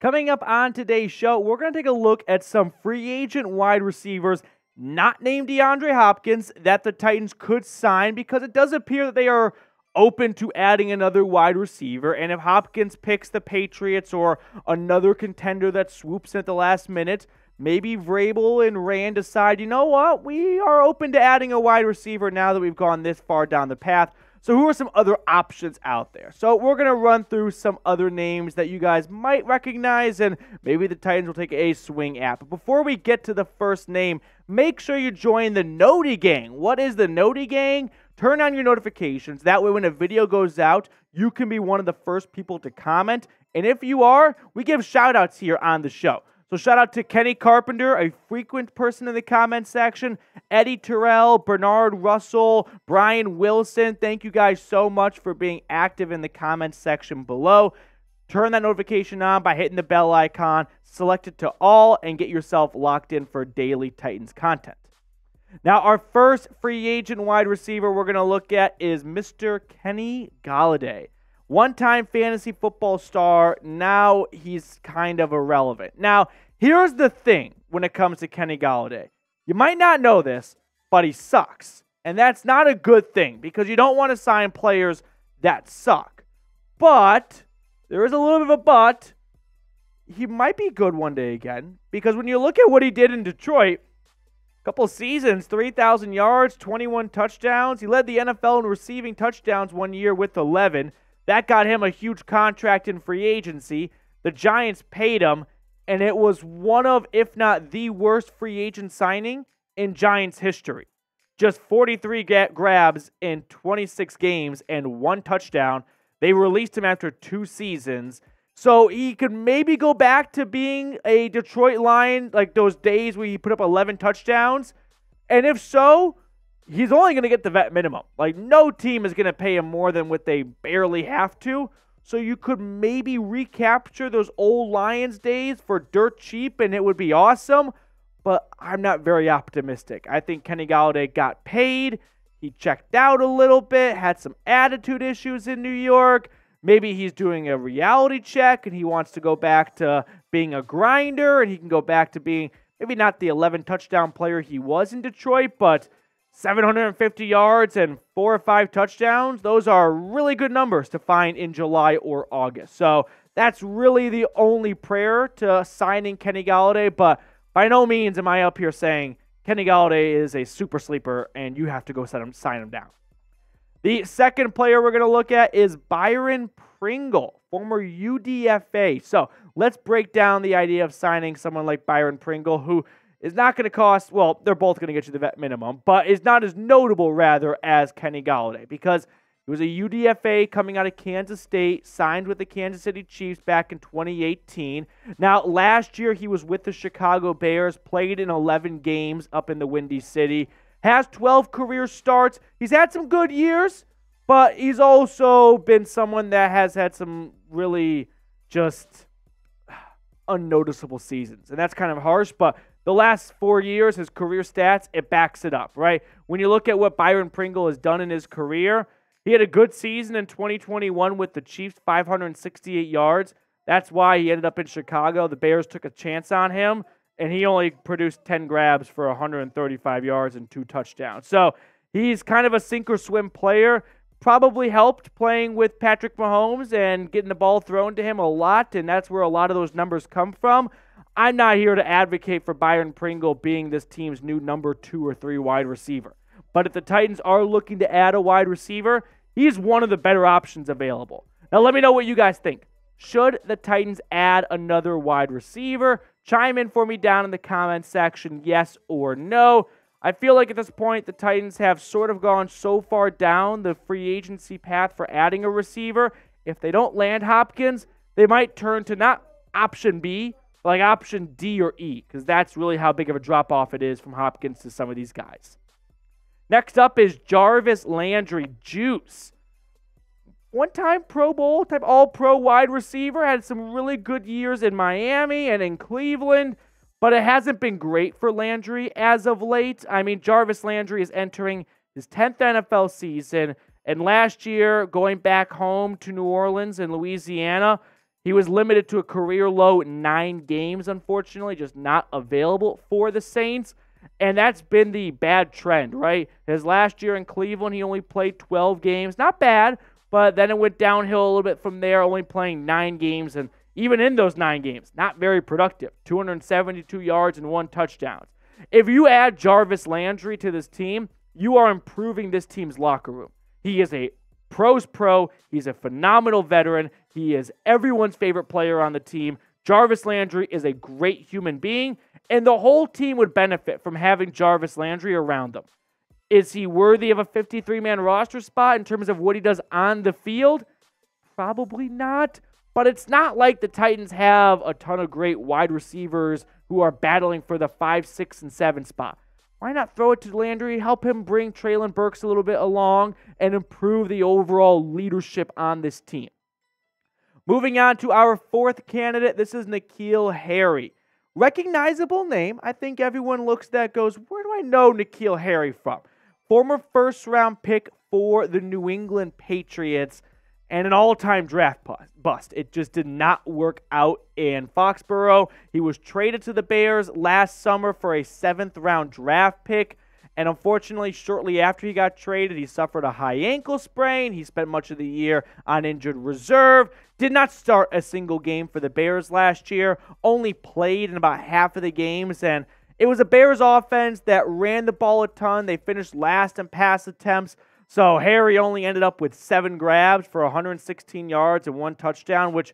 Coming up on today's show, we're going to take a look at some free agent wide receivers not named DeAndre Hopkins that the Titans could sign because it does appear that they are open to adding another wide receiver. And if Hopkins picks the Patriots or another contender that swoops in at the last minute, maybe Vrabel and Rand decide, you know what, we are open to adding a wide receiver now that we've gone this far down the path. So who are some other options out there? So we're going to run through some other names that you guys might recognize and maybe the Titans will take a swing at. But before we get to the first name, make sure you join the Noti Gang. What is the Noti Gang? Turn on your notifications. That way when a video goes out, you can be one of the first people to comment. And if you are, we give shout outs here on the show. So shout out to Kenny Carpenter, a frequent person in the comment section, Eddie Terrell, Bernard Russell, Brian Wilson. Thank you guys so much for being active in the comment section below. Turn that notification on by hitting the bell icon, select it to all, and get yourself locked in for daily Titans content. Now, our first free agent wide receiver we're going to look at is Mr. Kenny Golladay. One-time fantasy football star, now he's kind of irrelevant. Now, here's the thing when it comes to Kenny Golladay. You might not know this, but he sucks. And that's not a good thing because you don't want to sign players that suck. But, there is a little bit of a but, he might be good one day again. Because when you look at what he did in Detroit, a couple of seasons, 3,000 yards, 21 touchdowns. He led the NFL in receiving touchdowns one year with 11. That got him a huge contract in free agency. The Giants paid him, and it was one of, if not the worst free agent signing in Giants history. Just 43 grabs in 26 games and 1 touchdown. They released him after 2 seasons. So he could maybe go back to being a Detroit Lion, like those days where he put up 11 touchdowns. And if so, he's only going to get the vet minimum. Like, no team is going to pay him more than what they barely have to. So you could maybe recapture those old Lions days for dirt cheap, and it would be awesome. But I'm not very optimistic. I think Kenny Golladay got paid. He checked out a little bit, had some attitude issues in New York. Maybe he's doing a reality check, and he wants to go back to being a grinder, and he can go back to being maybe not the 11 touchdown player he was in Detroit, but 750 yards and 4 or 5 touchdowns, those are really good numbers to find in July or August. So that's really the only prayer to signing Kenny Golladay, but by no means am I up here saying Kenny Golladay is a super sleeper and you have to go sign him down. The second player we're going to look at is Byron Pringle, former UDFA. So let's break down the idea of signing someone like Byron Pringle, who is not going to cost, well, they're both going to get you the vet minimum, but is not as notable, rather, as Kenny Golladay because he was a UDFA coming out of Kansas State, signed with the Kansas City Chiefs back in 2018. Now, last year he was with the Chicago Bears, played in 11 games up in the Windy City, has 12 career starts. He's had some good years, but he's also been someone that has had some really just unnoticeable seasons. And that's kind of harsh, but the last 4 years, his career stats, it backs it up, right? When you look at what Byron Pringle has done in his career, he had a good season in 2021 with the Chiefs, 568 yards. That's why he ended up in Chicago. The Bears took a chance on him, and he only produced 10 grabs for 135 yards and 2 touchdowns. So he's kind of a sink-or-swim player. Probably helped playing with Patrick Mahomes and getting the ball thrown to him a lot, and that's where a lot of those numbers come from. I'm not here to advocate for Byron Pringle being this team's new number 2 or 3 wide receiver. But if the Titans are looking to add a wide receiver, he's one of the better options available. Now let me know what you guys think. Should the Titans add another wide receiver? Chime in for me down in the comments section, yes or no. I feel like at this point, the Titans have sort of gone so far down the free agency path for adding a receiver. If they don't land Hopkins, they might turn to not option B, but like option D or E, because that's really how big of a drop-off it is from Hopkins to some of these guys. Next up is Jarvis Landry, Juice. One-time Pro Bowl type all-pro wide receiver, had some really good years in Miami and in Cleveland, but it hasn't been great for Landry as of late. I mean, Jarvis Landry is entering his 10th NFL season, and last year, going back home to New Orleans and Louisiana, He was limited to a career-low 9 games, unfortunately, just not available for the Saints. And that's been the bad trend, right? His last year in Cleveland, he only played 12 games. Not bad, but then it went downhill a little bit from there, only playing 9 games. And even in those 9 games, not very productive. 272 yards and 1 touchdown. If you add Jarvis Landry to this team, you are improving this team's locker room. He is a pro's pro. He's a phenomenal veteran. He is everyone's favorite player on the team. Jarvis Landry is a great human being, and the whole team would benefit from having Jarvis Landry around them. Is he worthy of a 53-man roster spot in terms of what he does on the field? Probably not, but it's not like the Titans have a ton of great wide receivers who are battling for the 5, 6, and 7 spot. Why not throw it to Landry, help him bring Treylon Burks a little bit along, and improve the overall leadership on this team? Moving on to our 4th candidate, this is Kahlil Harry. Recognizable name. I think everyone looks at that, goes, where do I know Kahlil Harry from? Former first-round pick for the New England Patriots and an all-time draft bust. It just did not work out in Foxborough. He was traded to the Bears last summer for a 7th-round draft pick. And unfortunately, shortly after he got traded, he suffered a high ankle sprain. He spent much of the year on injured reserve. Did not start a single game for the Bears last year. Only played in about half of the games. And it was a Bears offense that ran the ball a ton. They finished last in pass attempts. So Harry only ended up with 7 grabs for 116 yards and 1 touchdown, which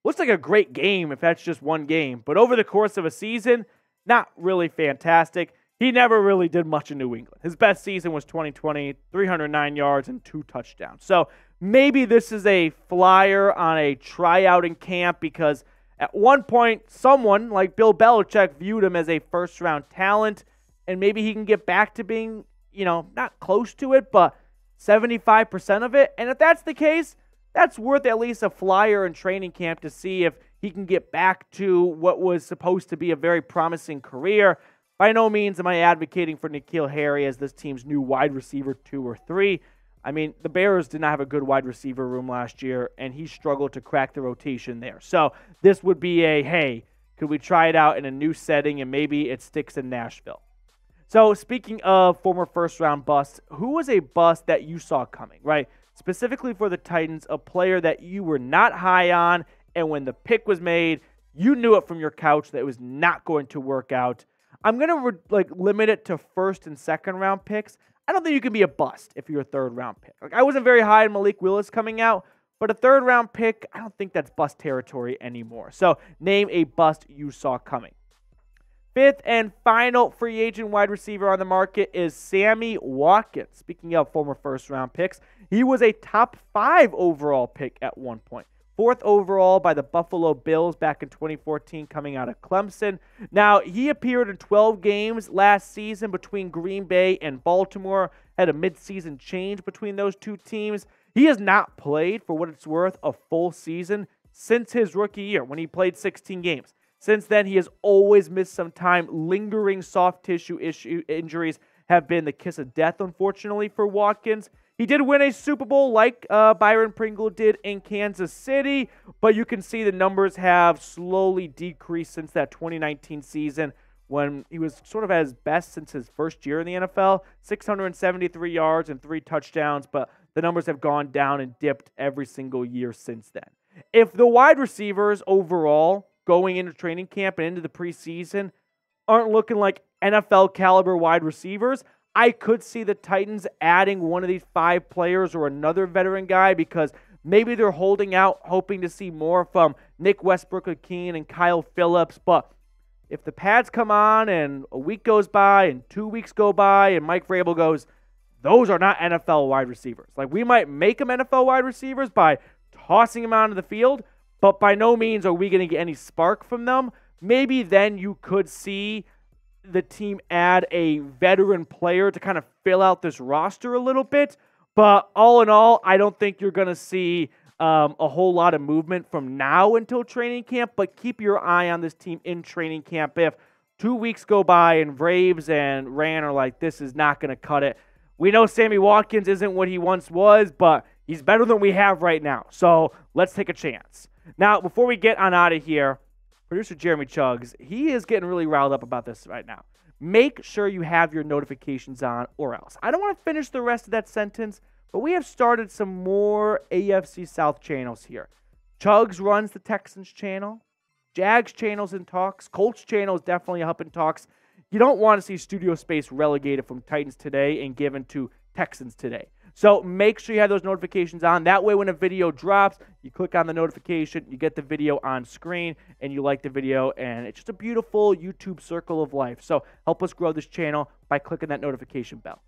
looks like a great game if that's just one game. But over the course of a season, not really fantastic. He never really did much in New England. His best season was 2020, 309 yards and 2 touchdowns. So maybe this is a flyer on a tryout in camp because at one point, someone like Bill Belichick viewed him as a first-round talent, and maybe he can get back to being, not close to it, but 75% of it. And if that's the case, that's worth at least a flyer in training camp to see if he can get back to what was supposed to be a very promising career. By no means am I advocating for Kahlil Harry as this team's new wide receiver 2 or 3. I mean, the Bears did not have a good wide receiver room last year, and he struggled to crack the rotation there. So this would be a, hey, could we try it out in a new setting and maybe it sticks in Nashville? So speaking of former first-round busts, who was a bust that you saw coming, right? Specifically for the Titans, a player that you were not high on, and when the pick was made, you knew it from your couch that it was not going to work out. I'm going to limit it to 1st and 2nd round picks. I don't think you can be a bust if you're a 3rd round pick. I wasn't very high on Malik Willis coming out, but a 3rd round pick, I don't think that's bust territory anymore. So name a bust you saw coming. 5th and final free agent wide receiver on the market is Sammy Watkins. Speaking of former first-round picks, he was a top 5 overall pick at one point. 4th overall by the Buffalo Bills back in 2014 coming out of Clemson. Now, he appeared in 12 games last season between Green Bay and Baltimore. Had a midseason change between those two teams. He has not played, for what it's worth, a full season since his rookie year when he played 16 games. Since then, he has always missed some time. Lingering soft tissue injuries have been the kiss of death, unfortunately, for Watkins. He did win a Super Bowl like Byron Pringle did in Kansas City, but you can see the numbers have slowly decreased since that 2019 season when he was sort of at his best since his first year in the NFL. 673 yards and 3 touchdowns, but the numbers have gone down and dipped every single year since then. If the wide receivers overall going into training camp and into the preseason aren't looking like NFL caliber wide receivers, I could see the Titans adding one of these 5 players or another veteran guy because maybe they're holding out, hoping to see more from Nick Westbrook-Ikhine and Kyle Phillips. But if the pads come on and a week goes by and 2 weeks go by and Mike Vrabel goes, those are not NFL wide receivers. Like, we might make them NFL wide receivers by tossing them onto the field, but by no means are we going to get any spark from them. Maybe then you could see the team add a veteran player to kind of fill out this roster a little bit. But all in all, I don't think you're going to see a whole lot of movement from now until training camp. But keep your eye on this team in training camp. If 2 weeks go by and Braves and Rand are like, this is not going to cut it. We know Sammy Watkins isn't what he once was, but he's better than we have right now. So let's take a chance. Now, before we get on out of here, producer Jeremy Chuggs, he is getting really riled up about this right now. Make sure you have your notifications on or else. I don't want to finish the rest of that sentence, but we have started some more AFC South channels here. Chuggs runs the Texans channel. Jags channel's in talks. Colts channel is definitely up in talks. You don't want to see studio space relegated from Titans Today and given to Texans Today. So make sure you have those notifications on. That way when a video drops, you click on the notification, you get the video on screen, and you like the video, and it's just a beautiful YouTube circle of life. So help us grow this channel by clicking that notification bell.